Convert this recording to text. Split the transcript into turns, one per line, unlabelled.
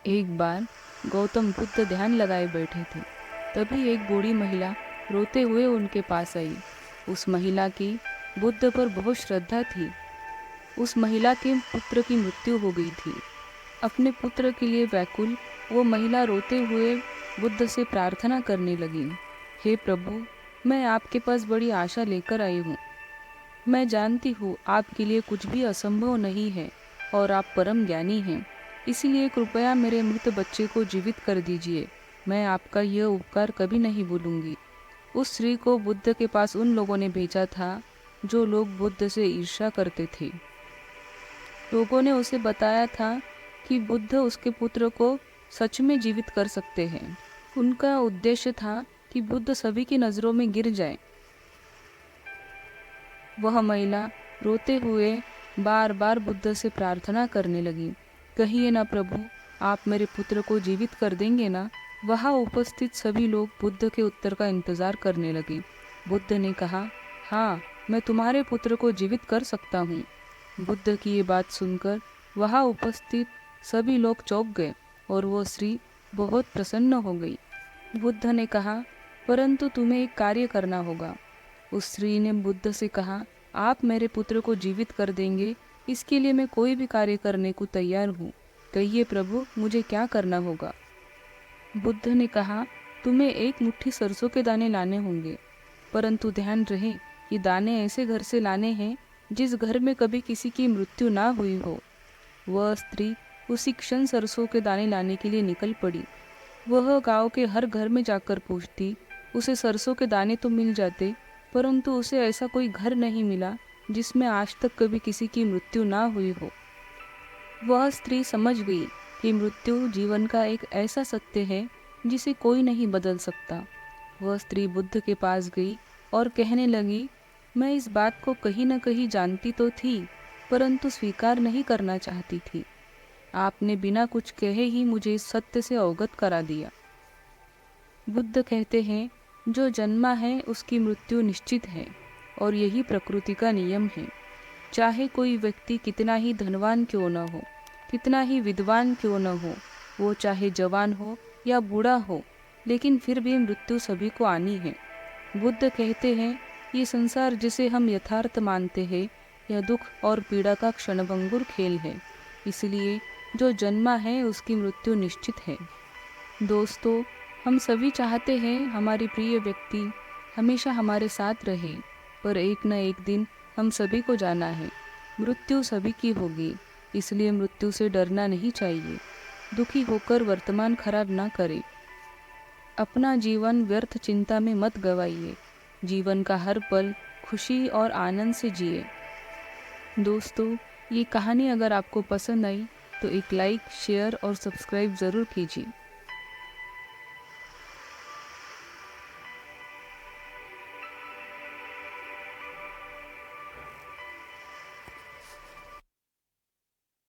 एक बार गौतम बुद्ध ध्यान लगाए बैठे थे। तभी एक बूढ़ी महिला रोते हुए उनके पास आई। उस महिला की बुद्ध पर बहुत श्रद्धा थी। उस महिला के पुत्र की मृत्यु हो गई थी। अपने पुत्र के लिए व्याकुल वो महिला रोते हुए बुद्ध से प्रार्थना करने लगी, हे प्रभु, मैं आपके पास बड़ी आशा लेकर आई हूँ। मैं जानती हूँ आपके लिए कुछ भी असंभव नहीं है और आप परम ज्ञानी हैं। इसलिए कृपया मेरे मृत बच्चे को जीवित कर दीजिए। मैं आपका यह उपकार कभी नहीं भूलूंगी। उस स्त्री को बुद्ध के पास उन लोगों ने भेजा था जो लोग बुद्ध से ईर्ष्या करते थे। लोगों ने उसे बताया था कि बुद्ध उसके पुत्र को सच में जीवित कर सकते हैं। उनका उद्देश्य था कि बुद्ध सभी की नज़रों में गिर जाए। वह महिला रोते हुए बार बार बुद्ध से प्रार्थना करने लगी, कहिए ना प्रभु, आप मेरे पुत्र को जीवित कर देंगे ना। वहाँ उपस्थित सभी लोग बुद्ध के उत्तर का इंतजार करने लगे। बुद्ध ने कहा, हाँ, मैं तुम्हारे पुत्र को जीवित कर सकता हूँ। बुद्ध की ये बात सुनकर वहाँ उपस्थित सभी लोग चौंक गए और वो स्त्री बहुत प्रसन्न हो गई। बुद्ध ने कहा, परंतु तुम्हें एक कार्य करना होगा। उस स्त्री ने बुद्ध से कहा, आप मेरे पुत्र को जीवित कर देंगे, इसके लिए मैं कोई भी कार्य करने को तैयार हूँ। कहिए प्रभु, मुझे क्या करना होगा। बुद्ध ने कहा, तुम्हें एक मुट्ठी सरसों के दाने लाने होंगे, परंतु ध्यान रहे ये दाने ऐसे घर से लाने हैं जिस घर में कभी किसी की मृत्यु ना हुई हो। वह स्त्री उसी क्षण सरसों के दाने लाने के लिए निकल पड़ी। वह गांव के हर घर में जाकर पूछती। उसे सरसों के दाने तो मिल जाते, परंतु उसे ऐसा कोई घर नहीं मिला जिसमें आज तक कभी किसी की मृत्यु ना हुई हो। वह स्त्री समझ गई कि मृत्यु जीवन का एक ऐसा सत्य है जिसे कोई नहीं बदल सकता। वह स्त्री बुद्ध के पास गई और कहने लगी, मैं इस बात को कहीं न कहीं जानती तो थी, परंतु स्वीकार नहीं करना चाहती थी। आपने बिना कुछ कहे ही मुझे इस सत्य से अवगत करा दिया। बुद्ध कहते हैं, जो जन्मा है उसकी मृत्यु निश्चित है और यही प्रकृति का नियम है। चाहे कोई व्यक्ति कितना ही धनवान क्यों न हो, कितना ही विद्वान क्यों न हो, वो चाहे जवान हो या बूढ़ा हो, लेकिन फिर भी मृत्यु सभी को आनी है। बुद्ध कहते हैं, ये संसार जिसे हम यथार्थ मानते हैं, यह दुख और पीड़ा का क्षणभंगुर खेल है। इसलिए जो जन्मा है उसकी मृत्यु निश्चित है। दोस्तों, हम सभी चाहते हैं हमारी प्रिय व्यक्ति हमेशा हमारे साथ रहे, पर एक न एक दिन हम सभी को जाना है। मृत्यु सभी की होगी, इसलिए मृत्यु से डरना नहीं चाहिए। दुखी होकर वर्तमान खराब ना करें। अपना जीवन व्यर्थ चिंता में मत गवाइए। जीवन का हर पल खुशी और आनंद से जिए। दोस्तों, ये कहानी अगर आपको पसंद आई तो एक लाइक, शेयर और सब्सक्राइब ज़रूर कीजिए।